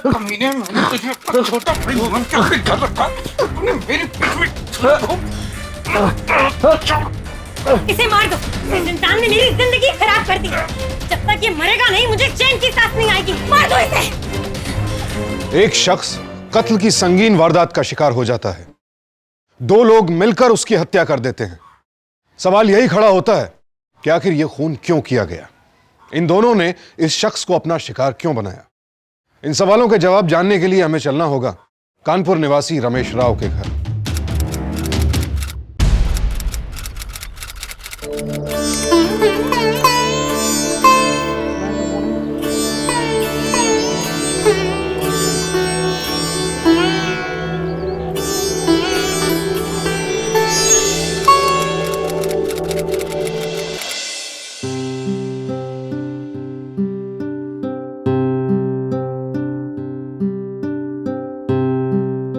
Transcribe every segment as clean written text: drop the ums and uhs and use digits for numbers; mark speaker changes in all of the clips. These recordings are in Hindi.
Speaker 1: कमीने, मैंने तुझे अपना छोटा भाई बनकर खरीदा रखा, तूने मेरी पीठ में
Speaker 2: इसे मार दो। इस इंसान ने मेरी जिंदगी खराब कर दी। जब तक ये मरेगा नहीं, मुझे चैन की सांस नहीं आएगी। मार दो इसे।
Speaker 3: एक शख्स कत्ल की संगीन वारदात का शिकार हो जाता है, दो लोग मिलकर उसकी हत्या कर देते हैं। सवाल यही खड़ा होता है कि आखिर यह खून क्यों किया गया, इन दोनों ने इस शख्स को अपना शिकार क्यों बनाया। इन सवालों के जवाब जानने के लिए हमें चलना होगा कानपुर निवासी रमेश राव के घर।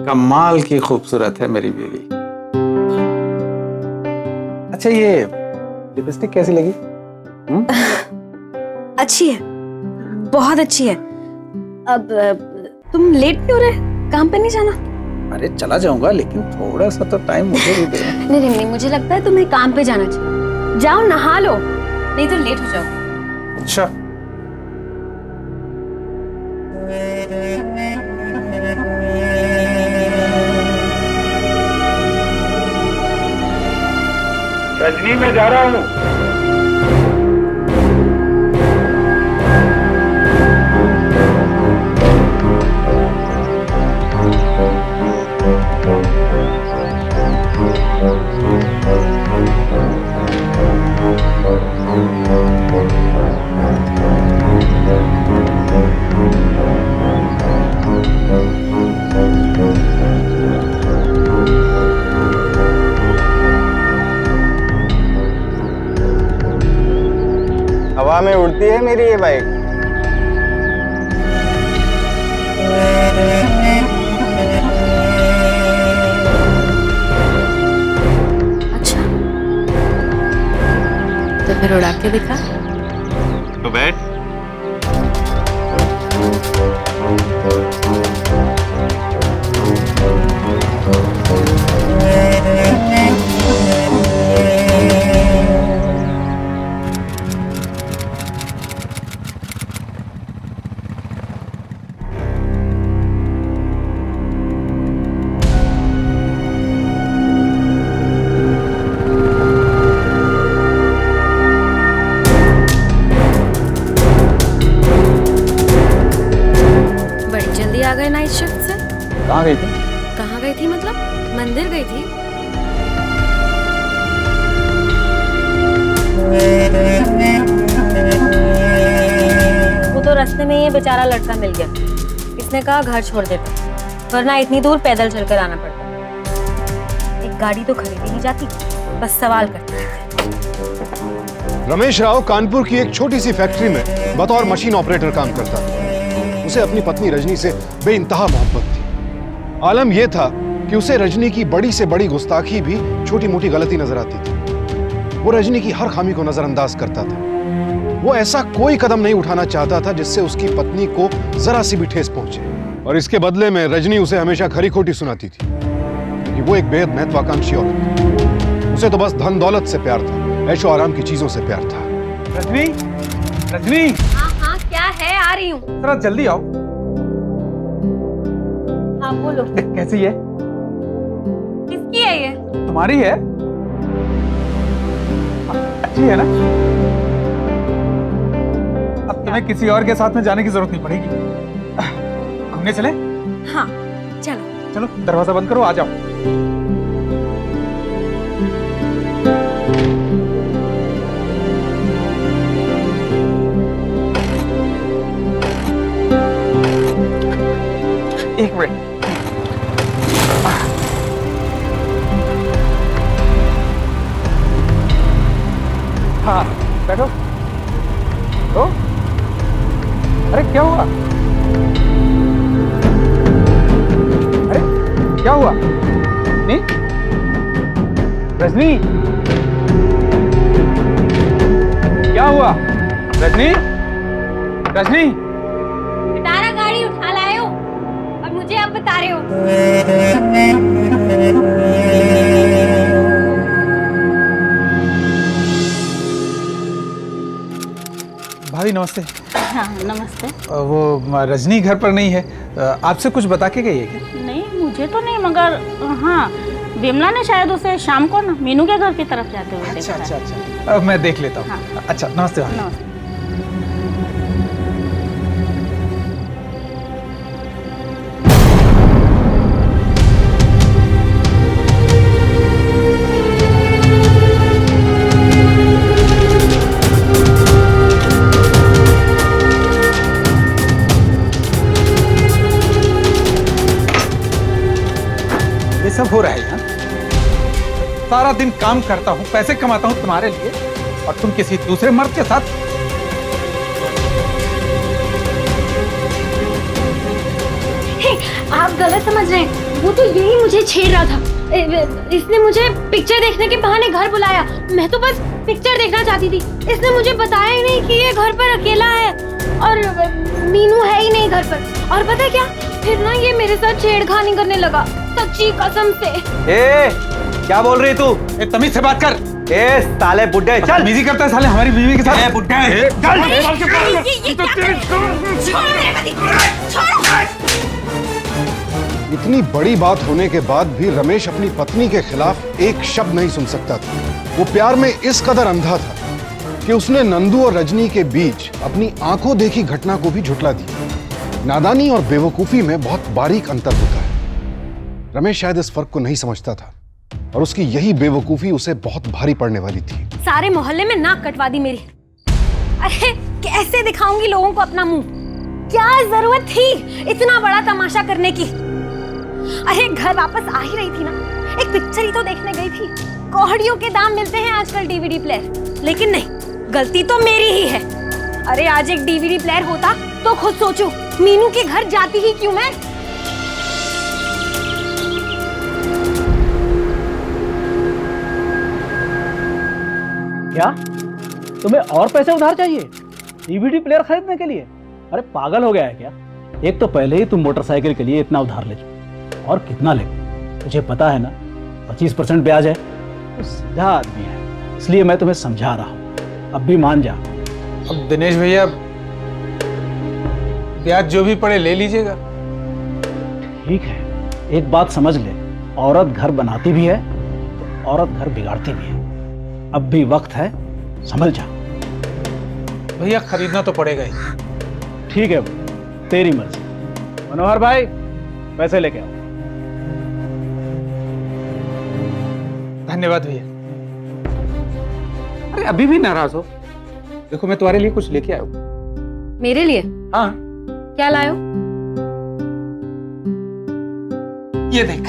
Speaker 4: कमाल की खूबसूरत है मेरी बीवी। अच्छा, ये लिपस्टिक कैसी लगी?
Speaker 5: अच्छी है, बहुत अच्छी है। अब तुम लेट क्यों रहे? काम पे नहीं जाना?
Speaker 4: अरे चला जाऊंगा, लेकिन थोड़ा सा तो टाइम मुझे भी दे।
Speaker 5: नहीं, मुझे लगता है तुम्हें काम पे जाना चाहिए। जाओ नहा लो, नहीं तो लेट हो जाओ।
Speaker 4: अच्छा,
Speaker 1: रजनी, मैं जा रहा हूँ।
Speaker 6: हवा में उड़ती है मेरी ये बाइक।
Speaker 5: अच्छा, तो फिर उड़ा के दिखा।
Speaker 6: तो बैठ।
Speaker 5: आ गए नाइट शिफ्ट से।
Speaker 4: कहाँ गई थी?
Speaker 5: कहाँ गई थी मतलब? मंदिर गई थी। वो तो रास्ते में ये बेचारा लड़का मिल गया। इसने कहा घर छोड़ देता, वरना इतनी दूर पैदल चलकर आना पड़ता। एक गाड़ी तो खरीदी नहीं जाती, बस सवाल करता है।
Speaker 3: रमेश राव कानपुर की एक छोटी सी फैक्ट्री में बतौर मशीन ऑपरेटर काम करता था। उसे अपनी पत्नी रजनी से बेइंतहा मोहब्बत थी। आलम यह था कि उसे रजनी की बड़ी से बड़ी गुस्ताखी भी छोटी मोटी गलती नजर आती थी। वो रजनी की हर खामी को नजरअंदाज करता था। वो ऐसा कोई कदम नहीं उठाना चाहता था जिससे उसकी पत्नी को जरा सी भी ठेस पहुंचे, और इसके बदले में रजनी उसे हमेशा खरी खोटी सुनाती थी कि वो एक बेहद महत्वाकांक्षी औरत थी। उसे तो बस धन दौलत से प्यार था, ऐशो आराम की चीजों से प्यार था।
Speaker 4: रजनी, रजनी।
Speaker 5: हाँ, क्या है? आ रही हूँ।
Speaker 4: जरा जल्दी आओ।
Speaker 5: हाँ बोलो।
Speaker 4: कैसी है?
Speaker 5: किसकी है ये?
Speaker 4: तुम्हारी है? अच्छी है ना? अब तुम्हें किसी और के साथ में जाने की जरूरत नहीं पड़ेगी। घूमने चले?
Speaker 5: हाँ चलो।
Speaker 4: चलो दरवाजा बंद करो, आ जाओ। एक मिनट। हाँ बैठो। तो अरे क्या हुआ? अरे क्या हुआ? नहीं रजनी, क्या हुआ? रजनी, रजनी।
Speaker 2: पिटारा गाड़ी उठा लाए हो। जा रहे हो?
Speaker 4: भाभी नमस्ते।
Speaker 7: हाँ नमस्ते।
Speaker 4: वो रजनी घर पर नहीं है, आपसे कुछ बता के गई है क्या?
Speaker 7: नहीं मुझे तो नहीं, मगर हाँ विमला ने शायद उसे शाम को ना मीनू के घर की तरफ जाते हुए देखा है।
Speaker 4: अच्छा मैं देख लेता हूँ।
Speaker 7: हाँ।
Speaker 4: अच्छा नमस्ते भाभी।
Speaker 7: नमस्ते।
Speaker 4: ये सब हो रहा है यहाँ? सारा दिन काम करता हूँ, पैसे कमाता हूँ तुम्हारे लिए, और तुम किसी दूसरे मर्द के साथ।
Speaker 2: हे, आप गलत समझ रहे हैं। वो तो यही मुझे छेड़ रहा था। इसने मुझे पिक्चर देखने के बहाने घर बुलाया। मैं तो बस पिक्चर देखना चाहती थी। इसने मुझे बताया ही नहीं कि ये घर पर अकेला है और मीनू है ही नहीं घर पर। और पता है क्या, फिर ना ये मेरे साथ छेड़खानी करने लगा, सच्ची कसम से।
Speaker 6: ए, क्या बोल रही तू?
Speaker 4: तमीज से बात कर।
Speaker 6: ए साले बुड्ढे, चल।
Speaker 4: बिजी करता है साले हमारी बीवी के साथ।
Speaker 6: ए बुड्ढे,
Speaker 2: ये क्या कर रहे हो? छोड़ो मेरे पति को, छोड़ो।
Speaker 3: इतनी बड़ी बात होने के बाद भी रमेश अपनी पत्नी के खिलाफ एक शब्द नहीं सुन सकता था। वो प्यार में इस कदर अंधा था कि उसने नंदू और रजनी के बीच अपनी आंखों देखी घटना को भी झुठला दिया। नादानी और बेवकूफी में बहुत बारीक अंतर होता है। रमेश शायद इस फर्क को नहीं समझता था और उसकी यही बेवकूफी उसे बहुत भारी पड़ने वाली थी।
Speaker 2: सारे मोहल्ले में नाक कटवा दी मेरी। अरे कैसे दिखाऊंगी लोगों को अपना मुंह? क्या जरूरत थी इतना बड़ा तमाशा करने की? अरे घर वापस आ ही रही थी ना, एक पिक्चर ही तो देखने गई थी। कौड़ियों के दाम मिलते हैं आजकल डीवीडी प्लेयर, लेकिन नहीं, गलती तो मेरी ही है। अरे आज एक डीवीडी प्लेयर होता तो खुद सोचो, मीनू के घर जाती ही क्यों मैं?
Speaker 8: क्या तुम्हें और पैसे उधार चाहिए डीवीडी प्लेयर खरीदने के लिए? अरे पागल हो गया है क्या? एक तो पहले ही तुम मोटरसाइकिल के लिए इतना उधार ले चुके, और कितना ले? तुझे पता है ना 25% ब्याज है। तो सीधा आदमी है, इसलिए मैं तुम्हें समझा रहा हूँ, अब भी मान जा।
Speaker 4: अब दिनेश भैया ब्याज जो भी पड़े ले लीजिएगा।
Speaker 8: ठीक है, एक बात समझ ले, औरत घर बनाती भी है तो औरत घर बिगाड़ती भी है। अब भी वक्त है, संभल जा।
Speaker 4: भैया खरीदना तो पड़ेगा ही।
Speaker 8: ठीक है, तेरी मर्जी। मनोहर भाई पैसे लेके आओ।
Speaker 4: धन्यवाद भैया। अरे अभी भी नाराज हो? देखो मैं तुम्हारे लिए कुछ लेके आया हूँ।
Speaker 5: मेरे लिए
Speaker 4: हाँ
Speaker 5: क्या लायो?
Speaker 4: ये देख।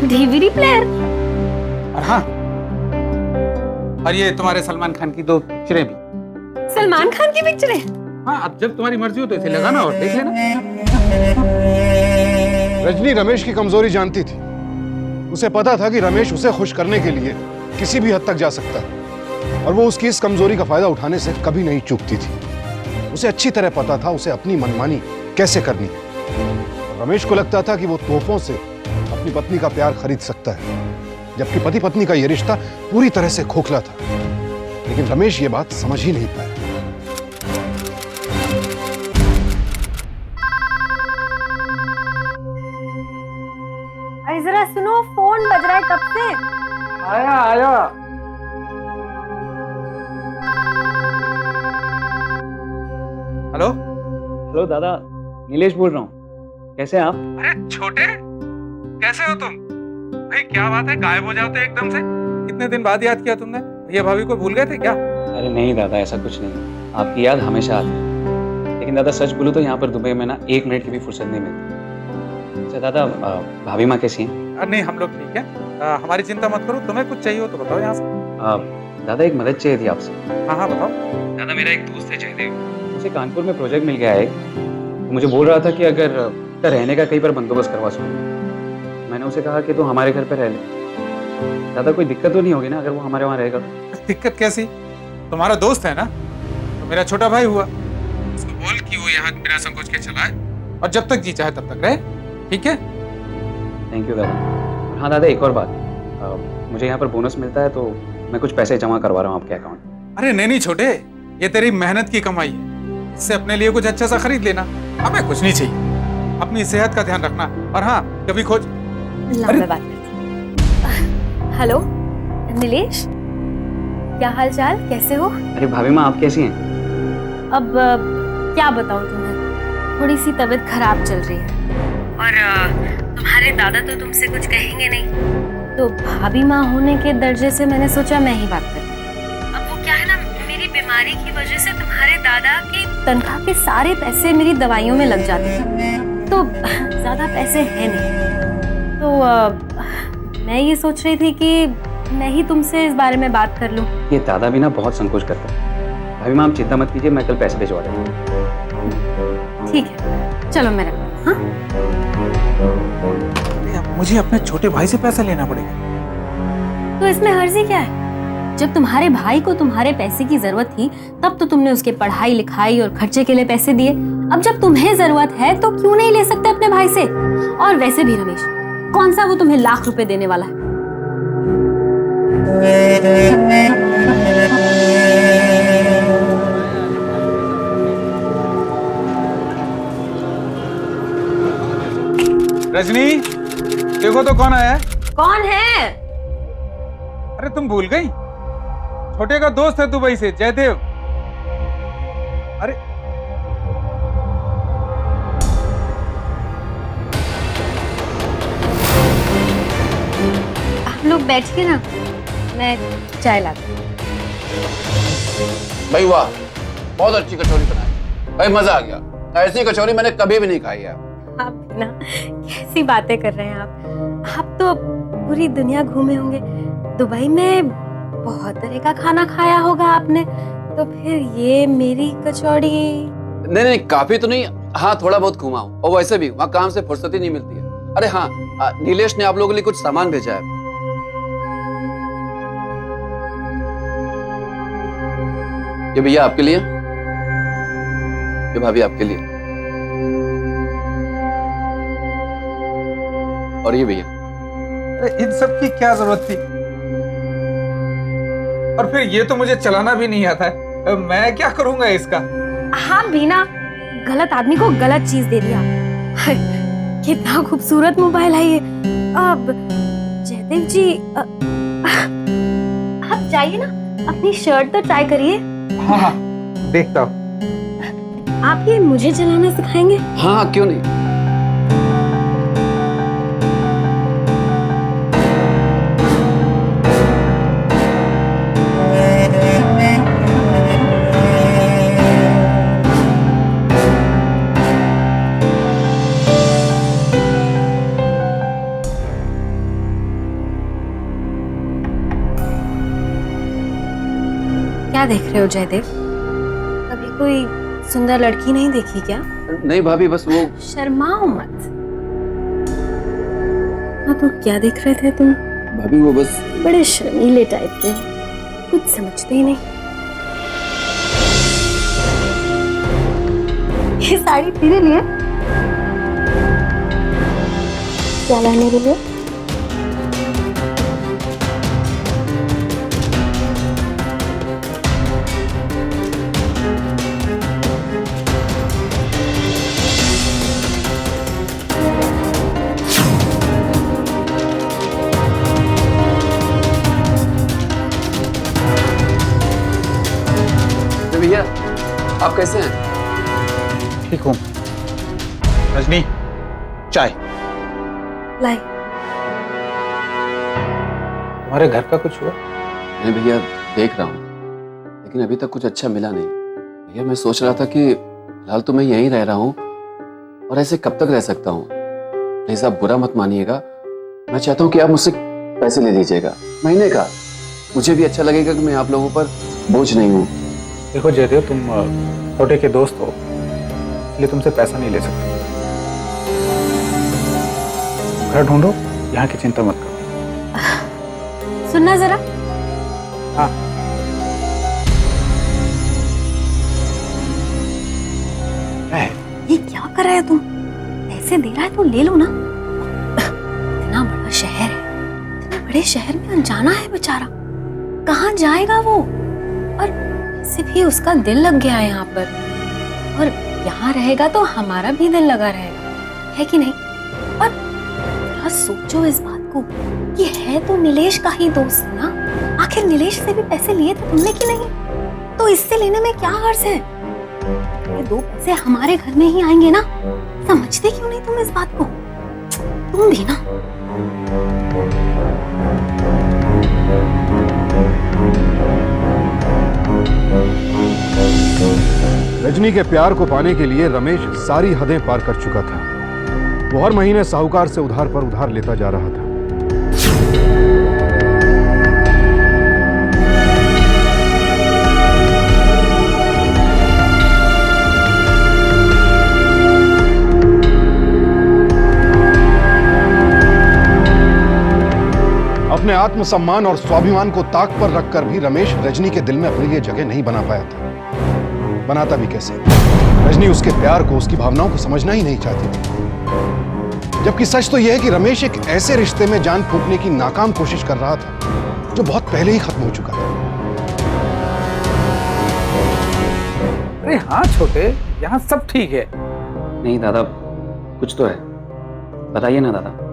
Speaker 2: DVD player?
Speaker 4: और हाँ, और ये तुम्हारे सलमान खान की 2 पिक्चरें भी।
Speaker 2: सलमान खान की पिक्चरें?
Speaker 4: हाँ, अब जब तुम्हारी मर्जी हो तो इसे लगाना और देख लेना।
Speaker 3: रजनी रमेश की कमजोरी जानती थी। उसे पता था कि रमेश उसे खुश करने के लिए किसी भी हद तक जा सकता है और वो उसकी इस कमजोरी का फायदा उठाने से कभी नहीं चूकती थी। उसे अच्छी तरह पता था उसे अपनी मनमानी कैसे करनी है। रमेश को लगता था कि वो तोहफों से अपनी पत्नी का प्यार खरीद सकता है, जबकि पति पत्नी का यह रिश्ता पूरी तरह से खोखला था। लेकिन रमेश ये बात समझ ही नहीं पाया।
Speaker 2: अरे जरा सुनो, फोन बज रहा है कब से।
Speaker 8: आया आया।
Speaker 4: हेलो
Speaker 8: हेलो दादा, नीलेश बोल रहा हूँ। कैसे हैं आप?
Speaker 4: अरे छोटे, कैसे हो तुम? भाई क्या बात है, गायब हो जाते एकदम से? कितने दिन बाद याद किया तुमने? भैया भाभी को भूल गए थे क्या?
Speaker 9: अरे नहीं दादा, ऐसा कुछ नहीं। आपकी याद हमेशा आती है, लेकिन दादा सच बोलूं तो यहाँ पर दुबई में ना 1 मिनट की भी फुर्सत नहीं मिलती। अच्छा दादा, भाभी माँ कैसी हैं?
Speaker 4: नहीं, हम लोग ठीक है। हमारी चिंता मत करो। तुम्हें कुछ चाहिए हो तो बताओ यहाँ से।
Speaker 9: दादा एक मदद चाहिए थी आपसे।
Speaker 4: हाँ हाँ बताओ।
Speaker 9: दादा मेरा एक दोस्त है जयदेव, उसे कानपुर में प्रोजेक्ट मिल गया है। तो मुझे बोल रहा था कि अगर रहने का कहीं पर बंदोबस्त करवा सकूँ। मैंने उसे कहा कि तू हमारे घर पर रह ले। दादा कोई दिक्कत तो नहीं होगी ना अगर वो हमारे वहाँ रहेगा?
Speaker 4: दिक्कत कैसी? तुम्हारा दोस्त है ना, तो मेरा छोटा भाई हुआ। उसको बोल कि वो यहाँ बिना संकोच के चला है। और जब तक जी चाहे तब तक रहे, ठीक है?
Speaker 9: थैंक यू दादा। और हाँ दादा, एक और बात, मुझे यहाँ पर बोनस मिलता है तो मैं कुछ पैसे जमा करवा रहा हूँ आपके अकाउंट में।
Speaker 4: अरे नहीं छोटे, ये तेरी मेहनत की कमाई है, इससे अपने लिए कुछ अच्छा सा खरीद लेना। हमें कुछ नहीं चाहिए, अपनी सेहत का ध्यान रखना। और हाँ, कभी खोज।
Speaker 5: ला मैं बात करती हूँ। हेलो नीलेश, क्या हाल चाल, कैसे हो?
Speaker 9: अरे भाभी माँ, आप कैसी हैं?
Speaker 5: अब क्या बताऊँ तुम्हें, थोड़ी सी तबीयत खराब चल रही है। और तुम्हारे दादा तो तुमसे कुछ कहेंगे नहीं, तो भाभी माँ होने के दर्जे से मैंने सोचा मैं ही बात करूँ। अब वो क्या है ना, मेरी बीमारी की वजह से तुम्हारे दादा की तनख्वाह के सारे पैसे मेरी दवाइयों में लग जाते हैं, तो ज्यादा पैसे हैं नहीं। तो मैं ये सोच रही थी कि मैं ही तुमसे इस बारे में बात कर लूं।
Speaker 9: ये दादा भी ना बहुत संकोच करते हैं। भाभी माँ, आप चिंता मत कीजिए, मैं कल पैसे भिजवा देता हूँ।
Speaker 5: ठीक है, चलो मैं रखती हूँ। हाँ?
Speaker 4: मुझे अपने छोटे भाई से पैसा लेना पड़ेगा।
Speaker 5: तो इसमें हर्जी क्या है? जब तुम्हारे भाई को तुम्हारे पैसे की जरूरत थी, तब तो तुमने उसके पढ़ाई लिखाई और खर्चे के लिए पैसे दिए। अब जब तुम्हें जरूरत है तो क्यों नहीं ले सकते अपने भाई से? और वैसे भी रमेश, कौन सा वो तुम्हें लाख रुपए देने वाला है?
Speaker 4: रजनी, देखो तो कौन आया है।
Speaker 5: कौन है?
Speaker 4: अरे तुम भूल गई, छोटे का दोस्त है दुबई से, जयदेव। अरे
Speaker 5: आप लोग बैठिए ना, मैं चाय लाती हूँ।
Speaker 10: भाई वाह, बहुत अच्छी कचौरी बनाई भाई, मजा आ गया। ऐसी कचौरी मैंने कभी भी नहीं खाई है।
Speaker 5: आप ना कैसी बातें कर रहे हैं आप तो पूरी दुनिया घूमे होंगे, दुबई में बहुत तरह का खाना खाया होगा आपने, तो फिर ये मेरी कचौड़ी?
Speaker 10: नहीं नहीं, काफी तो नहीं, हाँ थोड़ा बहुत घुमा हूँ, और वैसे भी वहाँ काम से फुर्सत ही नहीं मिलती है। अरे हाँ, नीलेश ने आप लोगों के लिए कुछ सामान भेजा है। ये भैया आपके लिए, ये भाभी आपके लिए, और ये भैया।
Speaker 4: अरे इन सब की क्या जरूरत थी? और फिर ये तो मुझे चलाना भी नहीं आता है, मैं क्या करूंगा इसका?
Speaker 5: हाँ बीना, गलत आदमी को गलत चीज दे दिया। कितना खूबसूरत मोबाइल है ये। अब जयदेव जी, आप जाइए ना, अपनी शर्ट तो ट्राई करिए।
Speaker 4: हाँ हाँ, देखता हूँ।
Speaker 5: आप ये मुझे चलाना सिखाएंगे?
Speaker 10: हाँ क्यों नहीं।
Speaker 5: क्या देख रहे हो जयदेव? कभी कोई सुंदर लड़की नहीं देखी क्या?
Speaker 10: नहीं भाभी, बस वो।
Speaker 5: शर्माओ मत। हाँ तो क्या देख रहे थे तुम?
Speaker 10: भाभी वो बस।
Speaker 5: बड़े शर्मीले टाइप के, कुछ समझते ही नहीं। ये साड़ी तेरे लिए? क्या लाने के लिए?
Speaker 10: भैया आप कैसे हैं?
Speaker 4: ठीक हूँ। रजनी, चाय।
Speaker 5: लाई।
Speaker 4: तुम्हारे घर का कुछ हुआ?
Speaker 10: नहीं भैया, देख रहा हूँ, लेकिन अभी तक कुछ अच्छा मिला नहीं। भैया मैं सोच रहा था कि फिलहाल तो मैं यहीं रह रहा हूँ, और ऐसे कब तक रह सकता हूँ। प्लीज आप बुरा मत मानिएगा, मैं चाहता हूँ कि आप मुझसे पैसे ले लीजिएगा महीने का। मुझे भी अच्छा लगेगा कि मैं आप लोगों पर बोझ नहीं हूँ।
Speaker 4: देखो जयदेव, तुम छोटे के दोस्त हो, इसलिए तुमसे पैसा नहीं ले सकते। घर ढूंढो, यहाँ की चिंता मत करो।
Speaker 5: सुनना जरा।
Speaker 4: हाँ।
Speaker 5: ये क्या कर रहे हो तुम?
Speaker 2: पैसे दे रहा है तो ले लो ना। इतना बड़ा शहर है, इतने बड़े शहर में अनजाना है बेचारा, कहाँ जाएगा वो? और वैसे भी उसका दिल लग गया है यहाँ पर, और यहाँ रहेगा तो हमारा भी दिल लगा रहेगा, है कि नहीं? और जरा सोचो इस बात को कि है तो नीलेश का ही दोस्त ना, आखिर नीलेश से भी पैसे लिए थे तुमने कि नहीं? तो इससे लेने में क्या हर्ज है? ये 2 पैसे हमारे घर में ही आएंगे ना, समझते क्यों नहीं तुम इस बात को? तुम भी ना।
Speaker 3: रजनी के प्यार को पाने के लिए रमेश सारी हदें पार कर चुका था। वो हर महीने साहूकार से उधार पर उधार लेता जा रहा था। अपने आत्मसम्मान और स्वाभिमान को ताक पर रखकर भी रमेश रजनी के दिल में अपने लिए जगह नहीं बना पाया था। बनाता भी कैसे? रजनी उसके प्यार को, उसकी भावनाओं को समझना ही नहीं चाहती थी। जबकि सच तो यह है कि रमेश एक ऐसे रिश्ते में जान फूंकने की नाकाम कोशिश कर रहा था जो बहुत पहले ही खत्म हो चुका था।
Speaker 4: अरे हाँ छोटे, यहाँ सब ठीक है।
Speaker 9: नहीं दादा, कुछ तो है, बताइए ना दादा।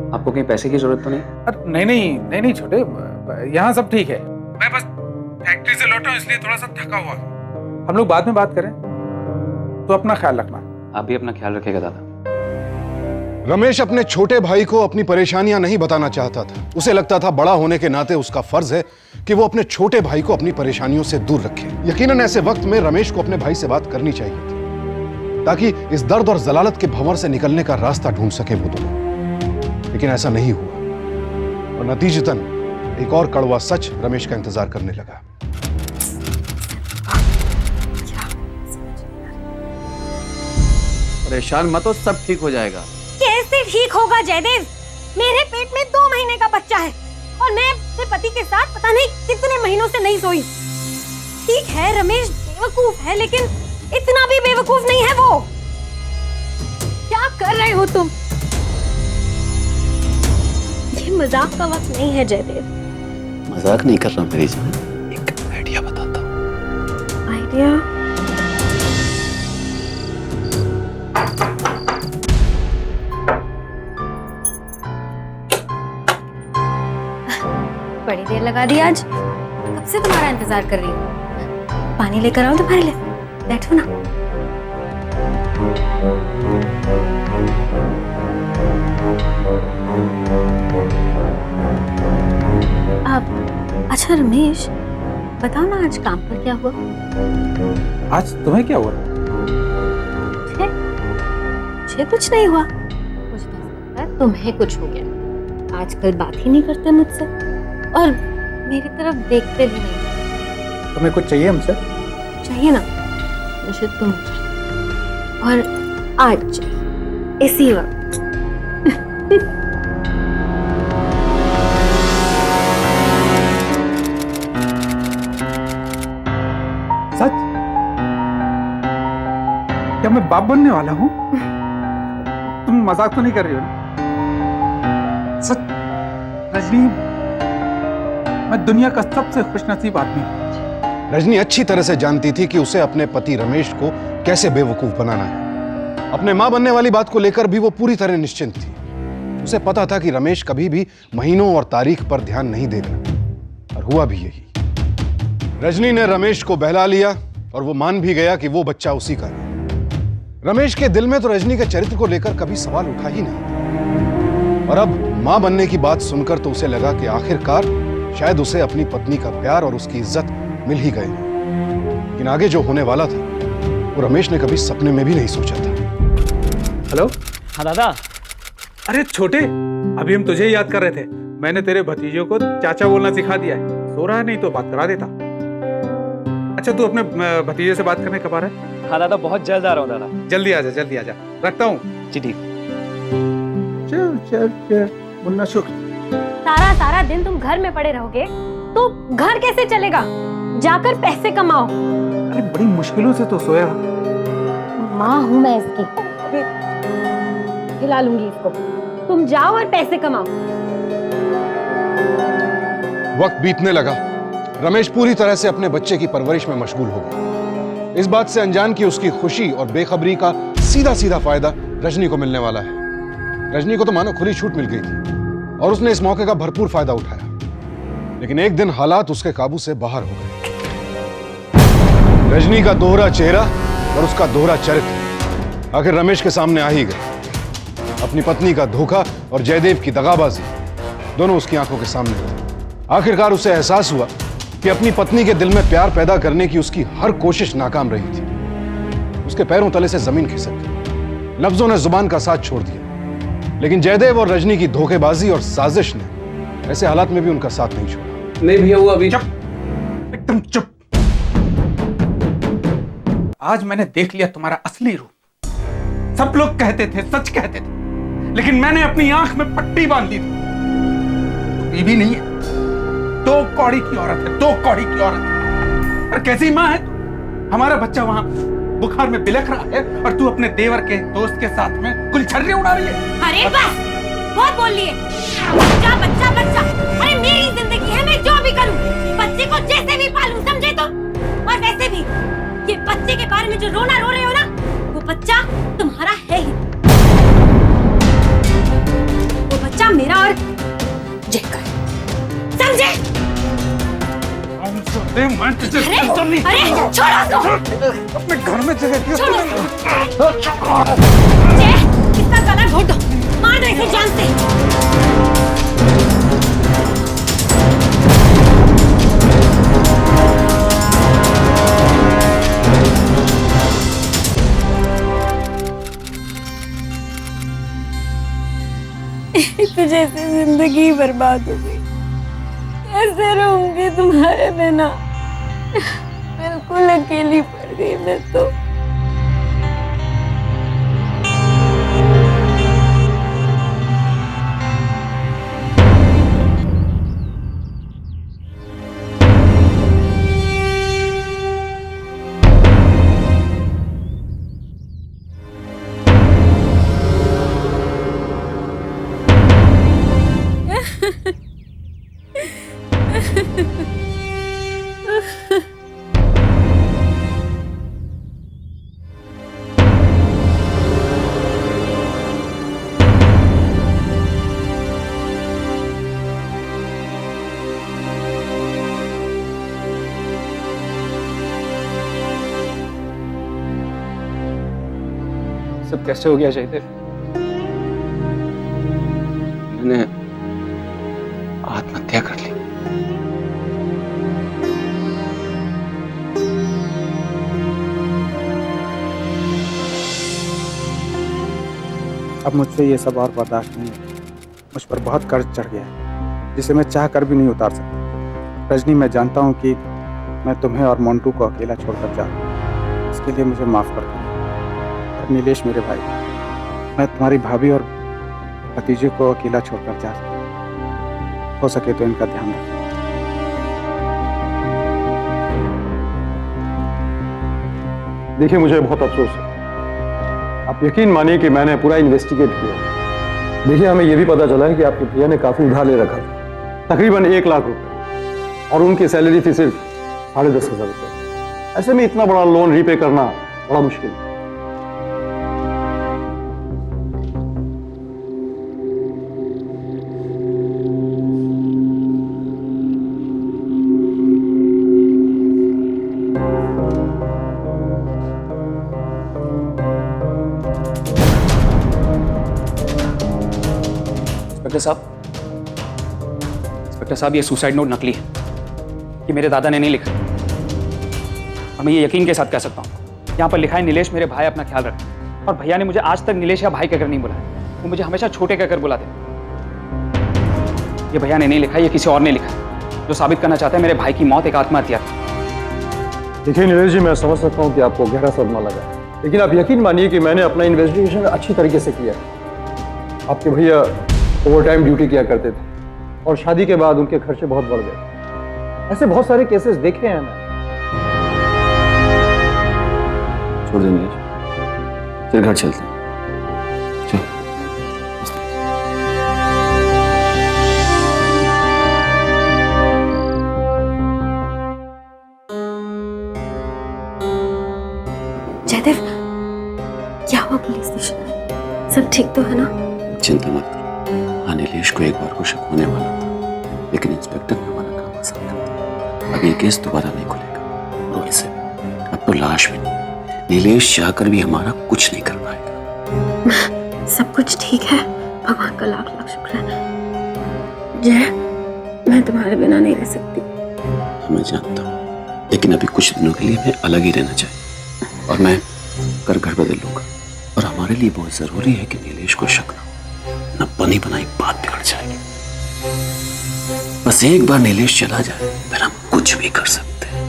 Speaker 9: आपको कहीं पैसे की जरूरत तो नहीं?
Speaker 4: अरे नहीं छोटे, यहाँ सब ठीक है। मैं बस फैक्ट्री से लौटा हूँ इसलिए थोड़ा सा थका हुआ। हम लोग बाद में बात करें, तो अपना ख्याल रखना।
Speaker 9: आप भी अपना ख्याल रखिएगा दादा।
Speaker 3: रमेश अपने छोटे भाई को अपनी परेशानियां नहीं बताना चाहता था। उसे लगता था बड़ा होने के नाते उसका फर्ज है कि वो अपने छोटे भाई को अपनी परेशानियों से दूर रखे। यकीनन ऐसे वक्त में रमेश को अपने भाई से बात करनी चाहिए थी, ताकि इस दर्द और जलालत के भंवर से निकलने का रास्ता ढूंढ सके वो दोनों। लेकिन ऐसा नहीं हुआ, और नतीजतन एक और कड़वा सच रमेश का इंतजार करने लगा।
Speaker 10: परेशान मत हो, सब ठीक हो जाएगा।
Speaker 2: कैसे ठीक होगा जयदेव? मेरे पेट में 2 महीने का बच्चा है और मैं अपने पति के साथ पता नहीं कितने महीनों से नहीं सोई। ठीक है रमेश बेवकूफ है, लेकिन इतना भी बेवकूफ नहीं है वो। क्या कर रहे हो तुम? ये मजाक का वक्त नहीं है जयदेव।
Speaker 10: मजाक नहीं कर रहा मेरी जान, एक आइडिया बताता हूँ।
Speaker 2: आइडिया? बड़ी देर लगा दी आज, कब से तुम्हारा इंतजार कर रही हूँ। पानी लेकर आओ तुम्हारे लिए, बैठो ना। अब अच्छा रमेश, बताओ ना आज काम पर क्या हुआ?
Speaker 4: आज तुम्हें क्या हुआ?
Speaker 2: मुझे कुछ नहीं हुआ, मुझे तो लगता है तुम्हें कुछ हो गया। आजकल बात ही नहीं करते मुझसे और मेरी तरफ देखते भी नहीं।
Speaker 4: तुम्हें कुछ चाहिए हमसे?
Speaker 2: चाहिए ना, मुझे तुम चाहिए, और आज चाहिए, इसी वक्त।
Speaker 4: सच? क्या मैं बाप बनने वाला हूँ? तुम मजाक तो नहीं कर रही हो ना? सच रजनी, मैं दुनिया का सबसे खुशनसीब आदमी हूँ।
Speaker 3: रजनी अच्छी तरह से जानती थी कि उसे अपने पति रमेश को कैसे बेवकूफ बनाना है। अपने मां बनने वाली बात को लेकर भी वो पूरी तरह निश्चिंत थी। उसे पता था कि रमेश कभी भी महीनों और तारीख पर ध्यान नहीं देगा, और हुआ भी यही। रजनी ने रमेश को बहला लिया और वो मान भी गया कि वो बच्चा उसी का है। रमेश के दिल में तो रजनी के चरित्र को लेकर कभी सवाल उठा ही नहीं, और अब मां बनने की बात सुनकर तो उसे लगा कि आखिरकार शायद उसे अपनी पत्नी का प्यार और उसकी इज्जत मिल ही गए। लेकिन आगे जो होने वाला था वो रमेश ने कभी सपने में भी नहीं सोचा था।
Speaker 4: हेलो।
Speaker 8: हाँ दादा।
Speaker 4: अरे छोटे, अभी हम तुझे याद कर रहे थे। मैंने तेरे भतीजे को चाचा बोलना सिखा दिया है। सो रहा है, नहीं तो बात करा देता। अच्छा तू अपने भतीजे से बात करने कब आ रहा है?
Speaker 8: हाँ दादा, बहुत जल्द आ रहा हूँ दादा।
Speaker 4: जल्दी आ जा। रखता हूँ।
Speaker 8: जी ठीक।
Speaker 4: चल मुन्ना शुक्र।
Speaker 2: सारा दिन तुम घर में पड़े रहोगे तो घर कैसे चलेगा? जाकर पैसे कमाओ।
Speaker 4: अरे बड़ी मुश्किलों से तो सोया।
Speaker 2: माँ हूँ मैं इसकी। खिला लूंगी इसको। तुम जाओ और पैसे कमाओ।
Speaker 3: वक्त बीतने लगा। रमेश पूरी तरह से अपने बच्चे की परवरिश में मशगूल हो गया, इस बात से अनजान कि उसकी खुशी और बेखबरी का सीधा सीधा फायदा रजनी को मिलने वाला है। रजनी को तो मानो खुली छूट मिल गई थी और उसने इस मौके का भरपूर फायदा उठाया। लेकिन एक दिन हालात उसके काबू से बाहर हो गए। रजनी का दोहरा चेहरा और उसका दोहरा चरित्र आखिर रमेश के सामने आ ही गए। अपनी पत्नी का धोखा और जयदेव की दगाबाजी दोनों उसकी आंखों के सामने थे। आखिरकार उसे एहसास हुआ कि अपनी पत्नी के दिल में प्यार पैदा करने की उसकी हर कोशिश नाकाम रही थी। उसके पैरों तले से जमीन खिसक गई। लफ्जों ने जुबान का साथ छोड़ दिया, लेकिन जयदेव और रजनी की धोखेबाजी और साजिश ने ऐसे हालात में भी उनका साथ नहीं छोड़ा।
Speaker 9: नहीं भैया, वो अभी
Speaker 4: चुप, एकदम चुप। आज मैंने देख लिया तुम्हारा असली रूप। सब लोग कहते थे, सच कहते थे, लेकिन मैंने अपनी आंख में पट्टी बांध ली थी। तू बीवी नहीं है, दो कौड़ी की औरत है, दो कौड़ी की औरत है। और कैसी माँ है तू? हमारा बच्चा वहां बुखार में बिलख रहा है और तू अपने देवर के दोस्त के साथ में गुलछर्रे उड़ा रही है।
Speaker 2: अरे बस, बहुत बोल लिए। बच्चा बच्चा बच्चा, अरे मेरी जिंदगी है, मैं जो भी करूं, बच्चे को जैसे भी पालूं, समझे तो? और वैसे भी ये बच्चे के बारे में जो रोना रो रहे हो ना, वो बच्चा तुम्हारा है ही। वो बच्चा मेरा और जय का है, समझे? अरे छोड़ो उसको,
Speaker 4: अपने घर में जगह दियो।
Speaker 2: जय, इसका गला घोट दो, मार दो इसे जान से।
Speaker 5: तुझे से जिंदगी बर्बाद हो गई, कैसे रहूंगी तुम्हारे बिना? बिल्कुल अकेली पड़ गई मैं तो।
Speaker 9: सब कैसे हो गया जयदेव?
Speaker 10: मैंने आत्महत्या कर ली।
Speaker 4: अब मुझसे ये सब और बर्दाश्त नहीं है। मुझ पर बहुत कर्ज चढ़ गया है, जिसे मैं चाह कर भी नहीं उतार सकता। रजनी, मैं जानता हूँ कि मैं तुम्हें और मोंटू को अकेला छोड़कर जा रहा हूँ। इसके लिए मुझे माफ कर दो। और नीलेश मेरे भाई, मैं तुम्हारी भाभी और भतीजे को अकेला छोड़कर जा रहा हूँ। हो सके तो इनका ध्यान रखो।
Speaker 11: देखिए, मुझे बहुत अफसोस है। आप यकीन मानिए कि मैंने पूरा इन्वेस्टिगेट किया। देखिए, हमें यह भी पता चला है कि आपके भैया ने काफी उधार ले रखा था, तकरीबन 1 लाख रुपए, और उनकी सैलरी थी सिर्फ 10,500 रुपए। ऐसे में इतना बड़ा लोन रीपे करना बड़ा मुश्किल है।
Speaker 9: इंस्पेक्टर साहब, ये सुसाइड नोट नकली है। ये मेरे दादा ने नहीं लिखा। और मैं ये यकीन के साथ कह सकता हूँ, यहाँ पर लिखा है नीलेश मेरे भाई, अपना ख्याल रखें। और भैया ने मुझे आज तक नीलेश या भाई कहकर नहीं बुलाया, वो मुझे हमेशा छोटे कहकर बुलाते। ये भैया ने नहीं लिखा, ये किसी और ने लिखा है, जो साबित करना चाहता है मेरे भाई की मौत एक आत्महत्या थी।
Speaker 11: देखिए नीलेश जी, मैं समझ सकता हूँ कि आपको गहरा सदमा लगा है, लेकिन आप यकीन मानिए कि मैंने अपना इन्वेस्टिगेशन अच्छी तरीके से किया है। आपके भैया ओवरटाइम ड्यूटी किया करते थे और शादी के बाद उनके खर्चे बहुत बढ़ गए। ऐसे बहुत सारे केसेस देखे हैं मैंने।
Speaker 10: छोड़ दे नीलेश, फिर घर चलते हैं। चल।
Speaker 2: क्या हुआ पुलिस स्टेशन में? सब ठीक तो है ना?
Speaker 10: चिंता मत करो। हाँ, नीलेश को एक बार को शक होने वाला था, लेकिन इंस्पेक्टर ने हमारा काम आसान कर दिया। अब ये केस दोबारा नहीं खुलेगा। और वैसे अब तो लाश भी नहीं, नीलेश चाहकर भी हमारा कुछ नहीं कर पाएगा।
Speaker 2: सब कुछ ठीक है, भगवान का लाख लाख शुक्र है। जय, मैं तुम्हारे बिना नहीं रह सकती।
Speaker 10: मैं जानता हूँ, लेकिन अभी कुछ दिनों के लिए मैं अलग ही रहना चाहिए और मैं घर बदल लूंगा। और हमारे लिए बहुत जरूरी है कि नीलेश को शक न हो, न बनी बनाई बात बिगड़ जाएगी। बस एक बार नीलेश चला जाए फिर हम कुछ भी कर सकते हैं।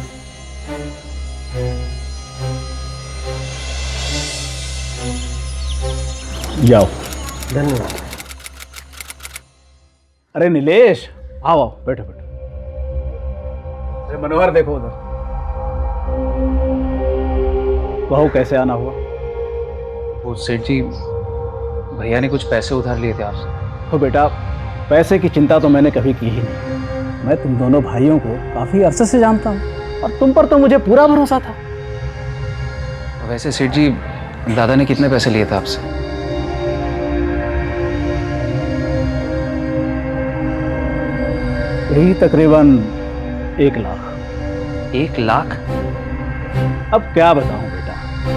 Speaker 8: जाओ।
Speaker 6: धन्यवाद।
Speaker 8: अरे नीलेश, आओ आओ, बैठो बैठो। अरे मनोहर, देखो उधर। कहो कैसे आना हुआ?
Speaker 9: वो सेठ जी, भैया ने कुछ पैसे उधार लिए थे आपसे।
Speaker 8: तो बेटा, पैसे की चिंता तो मैंने कभी की ही नहीं। मैं तुम दोनों भाइयों को काफी अरसे से जानता हूँ और तुम पर तो मुझे पूरा भरोसा था।
Speaker 9: वैसे सेठ जी, दादा ने कितने पैसे लिए थे आपसे?
Speaker 8: यही तकरीबन 1 लाख।
Speaker 9: 1 लाख?
Speaker 8: अब क्या बताऊं बेटा,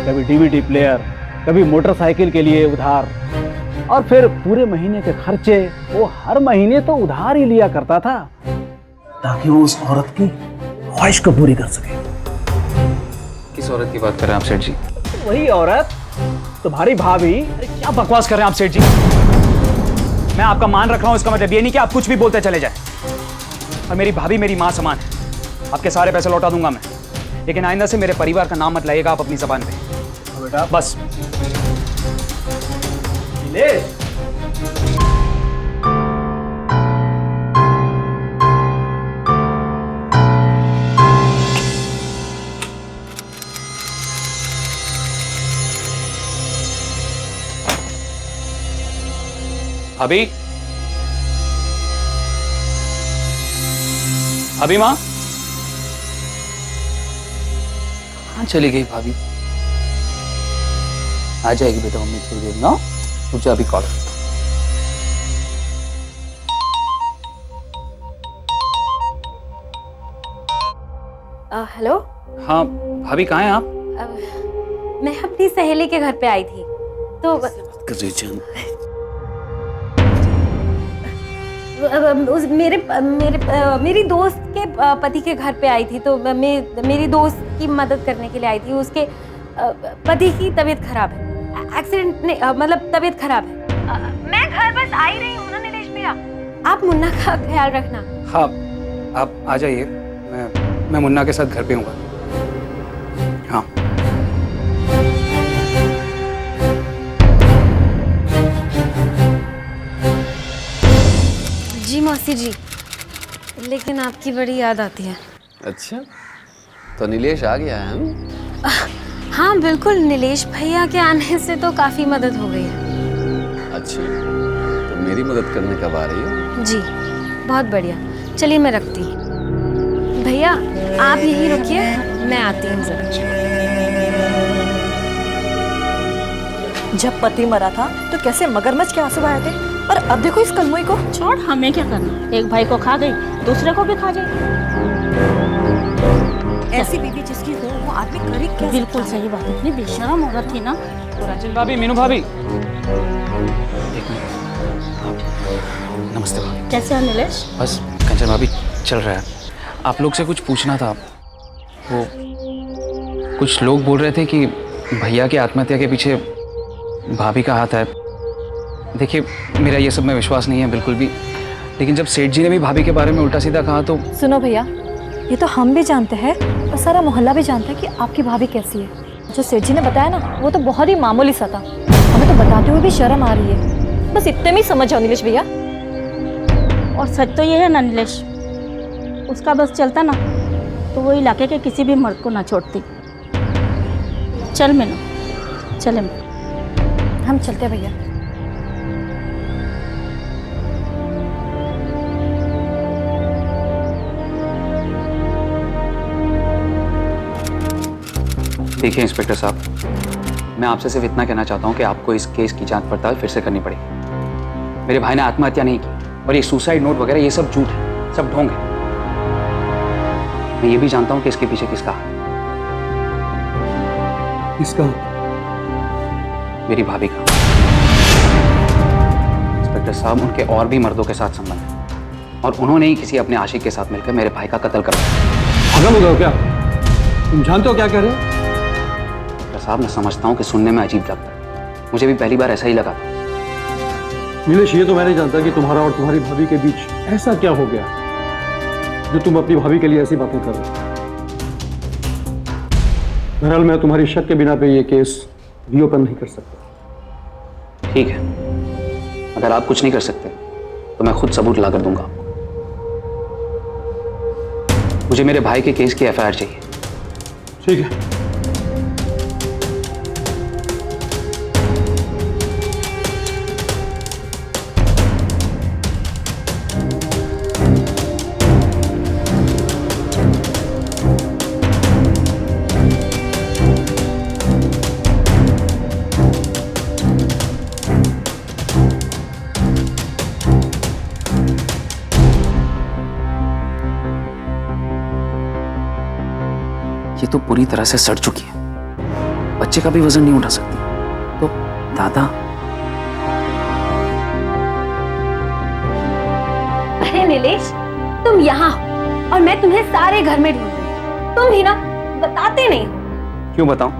Speaker 8: कभी डीवीडी प्लेयर, कभी मोटरसाइकिल के लिए उधार, और फिर पूरे महीने के खर्चे वो हर महीने तो उधार ही लिया करता था ताकि वो उस औरत की ख्वाहिश को पूरी कर सके।
Speaker 9: किस औरत की बात कर रहे हैं आप सेठ जी?
Speaker 8: वही औरत, तुम्हारी भाभी।
Speaker 9: अरे क्या बकवास कर रहे हैं आप सेठ जी? मैं आपका मान रख रहा हूं, इसका मतलब ये नहीं कि आप कुछ भी बोलते चले जाए। और मेरी भाभी मेरी माँ समान है। आपके सारे पैसे लौटा दूंगा मैं, लेकिन आइंदा से मेरे परिवार का नाम मत लाइएगा आप अपनी जबान पे।
Speaker 8: बेटा
Speaker 9: बस। भाभी, भाभी माँ कहाँ चली गई भाभी? आ जाएगी बेटा मम्मी थोड़ी देर ना, मुझे अभी कॉल करता
Speaker 2: हूँ। हेलो।
Speaker 9: हाँ भाभी, कहाँ हैं आप?
Speaker 2: मैं अपनी सहेली के घर पे आई थी तो मेरी दोस्त के पति के घर पे आई थी, तो मेरी दोस्त की मदद करने के लिए आई थी। उसके पति की तबीयत खराब है, एक्सीडेंट ने मतलब तबीयत खराब है। मैं घर बस आ ही रही हूँ ना नीलेश भैया, आप मुन्ना का ख्याल रखना।
Speaker 9: हाँ, आप आ जाइए, मैं मुन्ना के साथ घर पे हूँ। हाँ।
Speaker 2: जी मौसी जी, लेकिन आपकी बड़ी याद आती है।
Speaker 10: अच्छा, तो नीलेश आ गया है?
Speaker 2: हाँ बिल्कुल, नीलेश भैया के आने से तो काफी मदद हो गई है।
Speaker 10: अच्छा, तो मेरी मदद करने कब आ रही हो?
Speaker 2: जी बहुत बढ़िया, चलिए मैं रखती हूँ। भैया आप यहीं रुकिए, मैं आती हूँ जरा।
Speaker 12: जब पति मरा था तो कैसे मगरमच्छ के आंसू बहाए थे, और अब देखो इस कलमुई को।
Speaker 7: छोड़, हमें क्या करना, एक भाई को खा गई दूसरे को भी खा जाए।
Speaker 12: ऐसी बीवी जिसकी हो वो आदमी करे क्या?
Speaker 7: बिल्कुल सही बात है, इतनी बेशरम औरत थी ना।
Speaker 9: रंजन भाभी, मीनू भाभी, नमस्ते भाभी।
Speaker 7: कैसे हो नीलेश?
Speaker 9: बस कंचन भाभी चल रहा है। आप लोग से कुछ पूछना था। वो कुछ लोग बोल रहे थे कि भैया की आत्महत्या के पीछे भाभी का हाथ है। देखिए, मेरा ये सब में विश्वास नहीं है बिल्कुल भी, लेकिन जब सेठ जी ने भी भाभी के बारे में उल्टा सीधा कहा तो।
Speaker 12: सुनो भैया, ये तो हम भी जानते हैं और सारा मोहल्ला भी जानता है कि आपकी भाभी कैसी है। जो सेठ जी ने बताया ना, वो तो बहुत ही मामूली सा था। हमें तो बताते हुए भी शर्म आ रही है। बस इतने में समझ जाओ नीलेश भैया।
Speaker 7: और सच तो ये है ना नीलेश, उसका बस चलता ना तो वो इलाके के किसी भी मर्द को ना छोड़ती। चल मीनू, चले।
Speaker 12: हम चलते हैं भैया।
Speaker 9: देखिए इंस्पेक्टर साहब, मैं आपसे सिर्फ इतना कहना चाहता हूँ कि आपको इस केस की जांच पड़ताल फिर से करनी पड़ेगी। मेरे भाई ने आत्महत्या नहीं की और ये सुसाइड नोट वगैरह ये सब झूठ है, सब ढोंग है। मैं ये भी जानता हूँ कि इसके पीछे किसका है।
Speaker 11: किसका?
Speaker 9: मेरी भाभी का। इंस्पेक्टर साहब, उनके और भी मर्दों के साथ संबंध है और उन्होंने ही किसी अपने आशिक के साथ मिलकर मेरे भाई का कत्ल कर दिया।
Speaker 11: पागल हो गए हो क्या? तुम जानते हो क्या कह रहे हो?
Speaker 9: इंस्पेक्टर साहब, मैं समझता हूँ कि सुनने में अजीब लगता है, मुझे भी पहली बार ऐसा ही लगा था।
Speaker 11: नीलेश, ये तो मैं नहीं जानता कि तुम्हारा और तुम्हारी भाभी के बीच ऐसा क्या हो गया जो तुम अपनी भाभी के लिए ऐसी बातें कर रहे हो। बहरहाल मैं तुम्हारी शक के बिना पे ये केस रीओपन नहीं कर सकता।
Speaker 9: ठीक है, अगर आप कुछ नहीं कर सकते तो मैं खुद सबूत ला कर दूंगा आपको। मुझे मेरे भाई के केस की एफआईआर चाहिए।
Speaker 11: ठीक है।
Speaker 9: ये तो पूरी तरह से सड़ चुकी है, बच्चे का भी वजन नहीं उठा सकती, तो दादा।
Speaker 2: अरे नीलेश, तुम यहाँ हो और मैं तुम्हें सारे घर में ढूंढ रही हूँ, तुम ही ना बताते नहीं हो।
Speaker 9: क्यों बताऊं?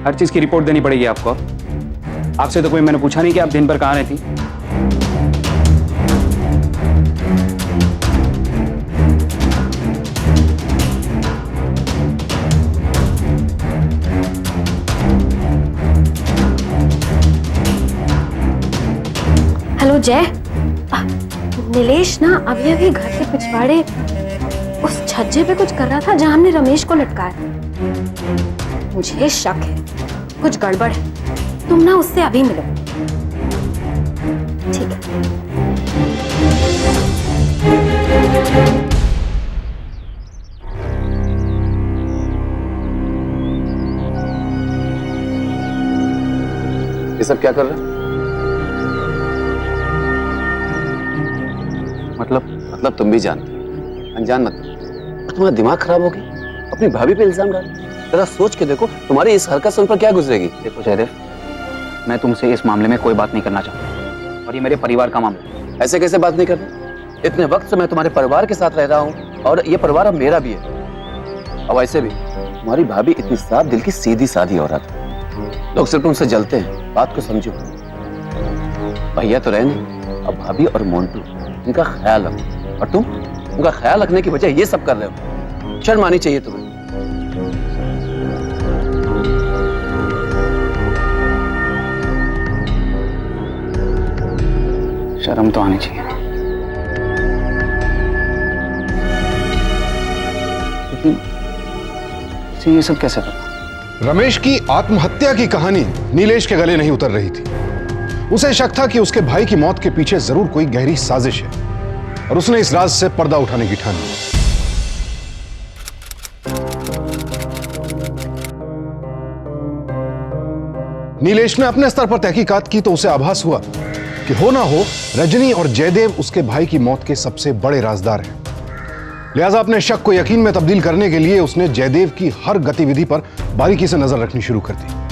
Speaker 9: हर चीज की रिपोर्ट देनी पड़ेगी आपको। आपसे तो कोई मैंने पूछा नहीं कि आप दिन भर कहाँ रहती।
Speaker 2: हेलो जय, नीलेश ना अभी अभी घर के पिछवाड़े उस छज्जे पे कुछ कर रहा था जहां हमने रमेश को लटकाया। मुझे शक है कुछ गड़बड़ है, तुम ना उससे अभी मिलो। ठीक है।
Speaker 10: ये सब क्या कर रहे हैं? मतलब तुम भी जानते हो, अनजान मत। तुम्हारा दिमाग खराब हो गया, अपनी भाभी पे इल्जाम डाल। जरा सोच के देखो, तुम्हारी इस हरकत से उन पर क्या गुजरेगी।
Speaker 9: देखो जयदेव, मैं तुमसे इस मामले में कोई बात नहीं करना चाहता और ये मेरे परिवार का मामला है।
Speaker 10: ऐसे कैसे बात नहीं करना? इतने वक्त से मैं तुम्हारे परिवार के साथ रह रहा हूँ और ये परिवार अब मेरा भी है। और वैसे भी तुम्हारी भाभी इतनी साफ दिल की सीधी सादी औरत है, लोग सिर्फ तुमसे जलते हैं। बात को समझो, भैया तो रहे नहीं, अब भाभी और मोन्टू, इनका ख्याल रखो। और तुम उनका ख्याल रखने की वजह ये सब कर रहे हो। शर्म आनी चाहिए तुम्हें।
Speaker 9: शर्म तो आनी चाहिए, लेकिन ये सब कैसे पता?
Speaker 3: रमेश की आत्महत्या की कहानी नीलेश के गले नहीं उतर रही थी। उसे शक था कि उसके भाई की मौत के पीछे जरूर कोई गहरी साजिश है और उसने इस राज से पर्दा उठाने की ठानी। नीलेश ने अपने स्तर पर तहकीकात की तो उसे आभास हुआ कि हो ना हो रजनी और जयदेव उसके भाई की मौत के सबसे बड़े राजदार हैं। लिहाजा अपने शक को यकीन में तब्दील करने के लिए उसने जयदेव की हर गतिविधि पर बारीकी से नजर रखनी शुरू कर दी।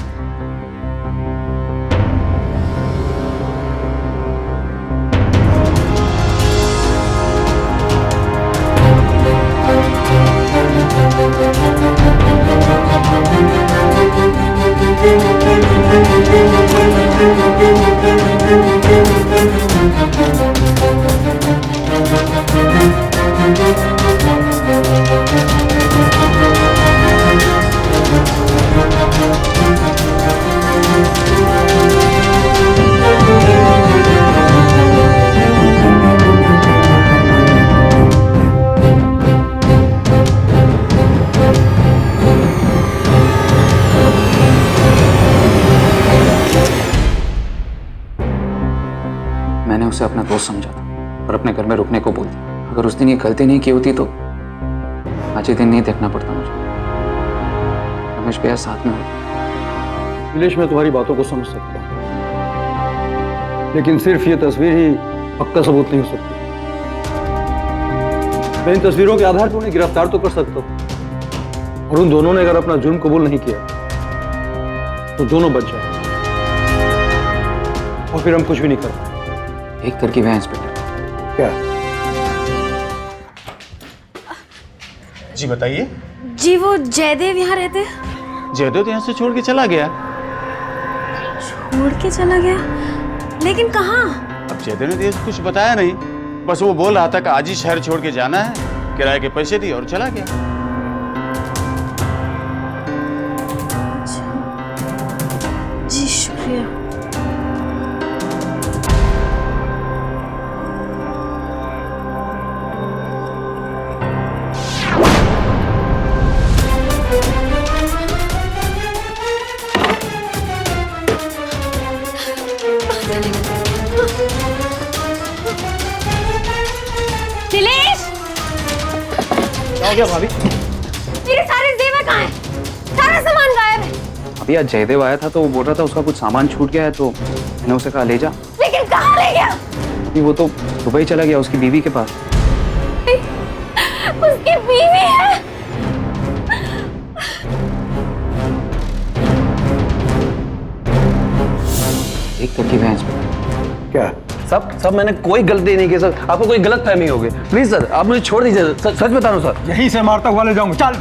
Speaker 9: मैंने उसे अपना दोस्त समझा था और अपने घर में रुकने को बोल दिया। अगर उस दिन ये गलती नहीं की होती तो आज ये दिन नहीं देखना पड़ता मुझे। रमेश भैया साथ में हो,
Speaker 11: नीलेश, मैं तुम्हारी बातों को समझ सकता हूँ, लेकिन सिर्फ ये तस्वीर ही पक्का सबूत नहीं हो सकती। मैं इन तस्वीरों के आधार पर उन्हें गिरफ्तार तो कर सकता हूँ, और उन दोनों ने अगर अपना जुर्म कबूल नहीं किया तो दोनों बच जाए, और फिर हम कुछ भी नहीं कर पाए।
Speaker 9: एक तरकीब है इंस्पेक्टर।
Speaker 11: क्या?
Speaker 13: जी बताइए।
Speaker 2: जी वो जयदेव यहाँ रहते?
Speaker 13: जयदेव तो यहाँ से छोड़ के चला गया।
Speaker 2: छोड़ के चला गया? लेकिन कहाँ?
Speaker 13: अब जयदेव ने तो कुछ बताया नहीं, बस वो बोल रहा था कि आज ही शहर छोड़ के जाना है, किराए के पैसे दिए और चला गया।
Speaker 2: जी शुक्रिया। नीलेश!
Speaker 8: क्या हो गया भाभी?
Speaker 2: मेरे सारे जेवर कहाँ हैं? सारा सामान गायब है।
Speaker 9: अभी आज जयदेव आया था तो वो बोल रहा था उसका कुछ सामान छूट गया है, तो मैंने उसे कहा ले जा।
Speaker 2: लेकिन कहाँ ले गया?
Speaker 9: अभी वो तो दुबई चला गया उसकी बीवी के पास।
Speaker 2: उसकी बीवी है?
Speaker 9: एक तरकीब है इंस्पेक्टर।
Speaker 11: क्या?
Speaker 10: सब मैंने कोई गलती नहीं की सर, आपको कोई गलत फहमी होगी। प्लीज सर, आप मुझे छोड़ दीजिए, सच बता रहा हूँ सर।
Speaker 4: यहीं से मारता हुआ ले जाऊंगा, चल।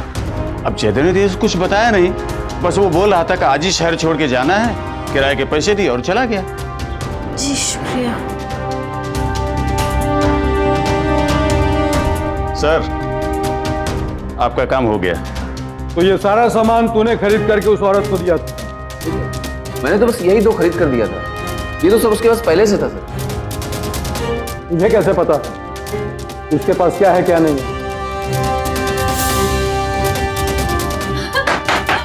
Speaker 13: अब जयदेव ने तो कुछ बताया नहीं, बस वो बोल रहा था कि आज ही शहर छोड़ के जाना है, किराए के पैसे दिए और चला गया।
Speaker 2: जी शुक्रिया।
Speaker 13: सर, आपका काम हो गया।
Speaker 11: तो ये सारा सामान तूने खरीद करके उस औरत को दिया था?
Speaker 10: मैंने तो बस यही दो खरीद कर दिया था, ये तो सब उसके पास पहले से था सर।
Speaker 11: मुझे कैसे पता उसके पास क्या है क्या नहीं है?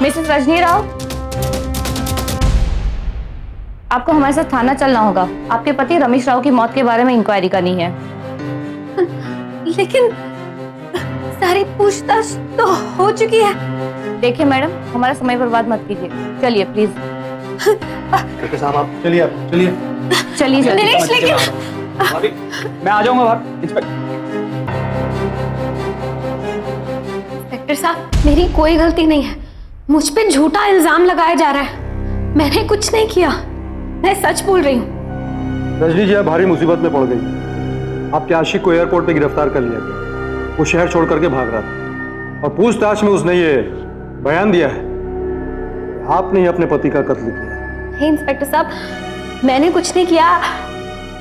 Speaker 12: मिसेस रजनी राव, आपको हमारे साथ थाना चलना होगा। आपके पति रमेश राव की मौत के बारे में इंक्वायरी करनी है।
Speaker 2: लेकिन सारी पूछताछ तो हो चुकी है।
Speaker 12: देखिए मैडम, हमारा समय बर्बाद मत कीजिए, चलिए प्लीज।
Speaker 8: डॉक्टर साहब आप चलिए, चलिए
Speaker 12: चलिए जल्दी।
Speaker 2: नीलेश, लेकिन
Speaker 8: भाभी मैं आ जाऊंगा बाहर।
Speaker 2: इंस्पेक्टर साहब, मेरी कोई गलती नहीं है। मुझ पे झूठा इल्जाम लगाया जा रहा है। मैंने कुछ नहीं किया, मैं सच बोल रही हूँ।
Speaker 11: रजनी जी भारी मुसीबत में पड़ गई। आपके आशिक को एयरपोर्ट पे गिरफ्तार कर लिया गया। वो शहर छोड़ करके भाग रहा था, और पूछताछ में उसने ये बयान दिया है आपने ही अपने पति का कत्ल किया।
Speaker 2: नहीं इंस्पेक्टर साहब, मैंने कुछ नहीं किया।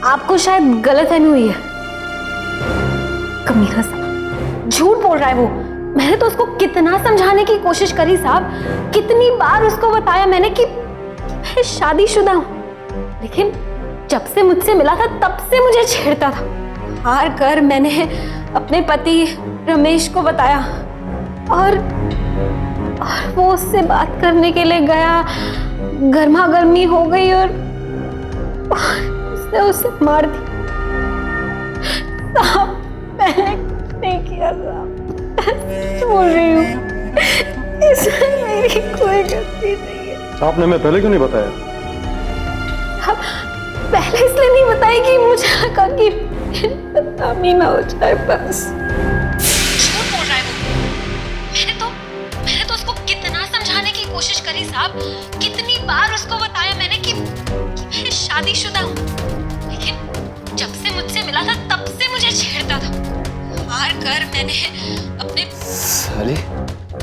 Speaker 2: आपको शायद गलतफहमी हुई है। कमीना साहब, झूठ बोल रहा है वो। मैंने तो उसको कितना समझाने की कोशिश करी साहब, कितनी बार उसको बताया मैंने कि मैं शादीशुदा हूं, लेकिन जब से मुझसे मिला था तब से मुझे छेड़ता था। हार कर मैंने अपने पति रमेश को बताया, और वो उससे बात करने के लिए गया। गर्मा गर्मी हो गई और उसने उसे मार दी। साहब, मैंने कुछ नहीं किया साहब, बोल रही हूँ, इसमें मेरी कोई गलती नहीं है।
Speaker 11: आपने मैं पहले क्यों नहीं बताया?
Speaker 2: अब पहले इसलिए नहीं बताई कि मुझे लगा कि बदनामी ना हो जाए बस। झूठ बोल रहा है वो। मैंने तो उसको कितना समझाने की कोशिश करी साहब, कितनी बार उसको बताया मैंने कि मैं शादीशुदा हूँ, लेकिन जब से मुझसे मिला था तब से मुझे छेड़ता था। हार कर मैंने अपने
Speaker 10: साले,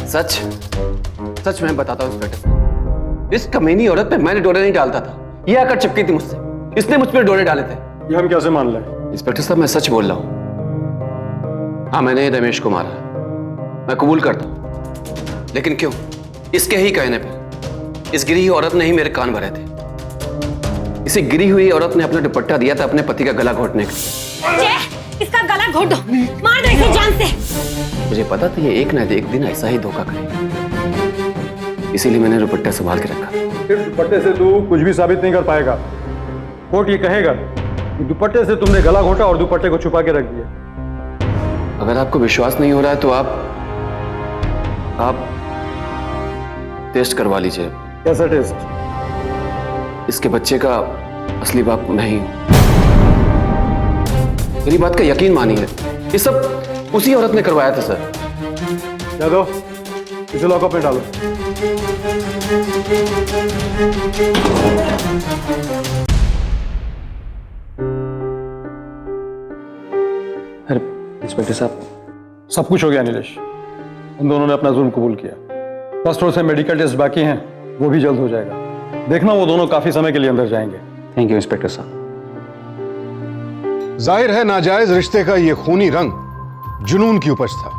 Speaker 10: सच मैं बताता हूँ इंस्पेक्टर साहब, इस कमीनी औरत पे मैंने डोरे नहीं डालता था, ये आकर चिपकी थी मुझसे, इसने मुझ पर डोरे डाले थे।
Speaker 11: ये हम कैसे मान लें?
Speaker 10: इंस्पेक्टर साहब, मैं सच बोल रहा हूँ। हाँ, मैंने रमेश को मारा, मैं कबूल करता हूँ, लेकिन क्यों? इसके ही कहने पर इस गिरी हुई औरत ने ही मेरे कान भरे थे। इसे गिरी हुई औरत ने अपना दुपट्टा दिया था अपने पति का गला घोटने का।
Speaker 2: इसका गला घोट दो, मार दो इसे जान से।
Speaker 10: मुझे पता था ये एक ना एक दिन ऐसा ही धोखा करेगा, इसीलिए मैंने दुपट्टा संभाल के रखा।
Speaker 11: सिर्फ दुपट्टे से तू कुछ भी साबित नहीं कर पाएगा। कोर्ट ये कहेगा कि दुपट्टे से तुमने गला घोटा और दुपट्टे को छुपा के रख दिया।
Speaker 10: अगर आपको विश्वास नहीं हो रहा है तो आप टेस्ट करवा लीजिए।
Speaker 11: कैसा टेस्ट?
Speaker 10: इसके बच्चे का असली बाप मैं ही हूं। मेरी बात का यकीन मानिए, ये सब उसी औरत ने करवाया था सर।
Speaker 11: यादव, इसे लॉकअप में डालो।
Speaker 10: अरे इंस्पेक्टर साहब,
Speaker 11: सब कुछ हो गया नीलेश। उन दोनों ने अपना जुर्म कबूल किया। फर्स्ट फ्लोर से मेडिकल टेस्ट बाकी हैं, वो भी जल्द हो जाएगा। देखना वो दोनों काफी समय के लिए अंदर जाएंगे।
Speaker 9: थैंक यू इंस्पेक्टर साहब।
Speaker 3: जाहिर है नाजायज रिश्ते का ये खूनी रंग जुनून की उपज था।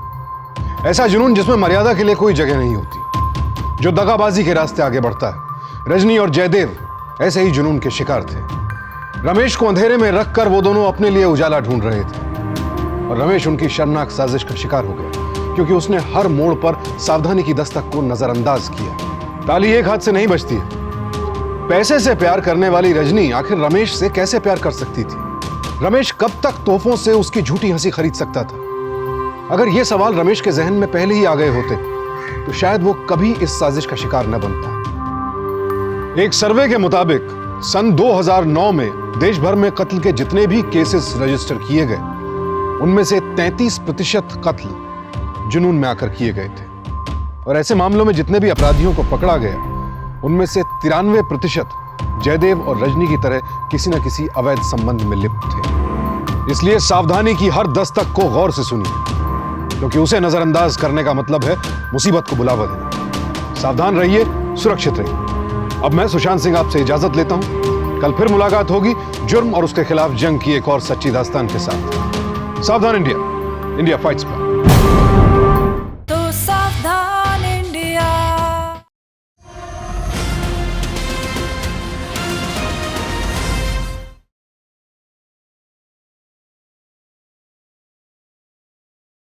Speaker 3: ऐसा जुनून जिसमें मर्यादा के लिए कोई जगह नहीं होती, जो दगाबाजी के रास्ते आगे बढ़ता है। रजनी और जयदेव ऐसे ही जुनून के शिकार थे। रमेश को अंधेरे में रखकर वो दोनों अपने लिए उजाला ढूंढ रहे थे और रमेश उनकी शर्मनाक साजिश का शिकार हो गया, क्योंकि उसने हर मोड़ पर सावधानी की दस्तक को नजरअंदाज किया। ताली एक हाथ से नहीं बजती है। पैसे से प्यार करने वाली रजनी आखिर रमेश से कैसे प्यार कर सकती थी? रमेश कब तक तोहफों से उसकी झूठी हंसी खरीद सकता था? अगर यह सवाल रमेश के जहन में पहले ही आ गए होते तो शायद वो कभी इस साजिश का शिकार न बनता। एक सर्वे के मुताबिक सन 2009 में देश भर में कत्ल के जितने भी केसेस रजिस्टर किए गए, उनमें से 33% कत्ल जुनून में आकर किए गए थे। और ऐसे मामलों में जितने भी अपराधियों को पकड़ा गया, उनमें से 93% जयदेव और रजनी की तरह किसी न किसी अवैध संबंध में लिप्त थे। इसलिए सावधानी की हर दस्तक को गौर से सुनिए, क्योंकि उसे नजरअंदाज करने का मतलब है मुसीबत को बुलावा देना। सावधान रहिए, सुरक्षित रहिए। अब मैं सुशांत सिंह आपसे इजाजत लेता हूं। कल फिर मुलाकात होगी जुर्म और उसके खिलाफ जंग की एक और सच्ची दास्तान के साथ। सावधान इंडिया, इंडिया फाइट्स बैक।
Speaker 14: तो सावधान